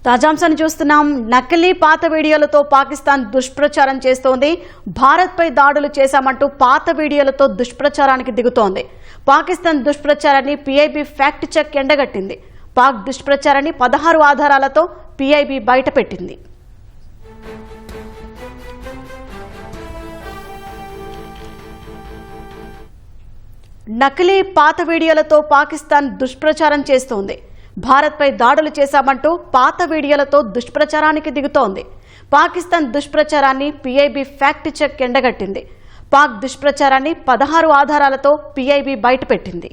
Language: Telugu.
తాజాంశాన్ని చూస్తున్నాం. నకిలీ పాత వీడియోలతో పాకిస్తాన్ దుష్ప్రచారం చేస్తోంది. భారత్పై దాడులు చేశామంటూ పాత వీడియోలతో దుష్ప్రచారానికి దిగుతోంది. పాకిస్తాన్ దుష్ప్రచారాన్ని పీఐబీ ఫ్యాక్ట్ చెక్ ఎండగట్టింది. పాక్ దుష్ప్రచారాన్ని 16 ఆధారాలతో పీఐబీ బయటపెట్టింది. నకిలీ పాత వీడియోలతో పాకిస్తాన్ దుష్ప్రచారం చేస్తోంది. భారత్పై దాడులు చేశామంటూ పాత వీడియోలతో దుష్ప్రచారానికి దిగుతోంది. పాకిస్తాన్ దుష్ప్రచారాన్ని పీఐబీ ఫ్యాక్ట్ చెక్ ఎండగట్టింది. పాక్ దుష్ప్రచారాన్ని 16 ఆధారాలతో పీఐబీ బయటపెట్టింది.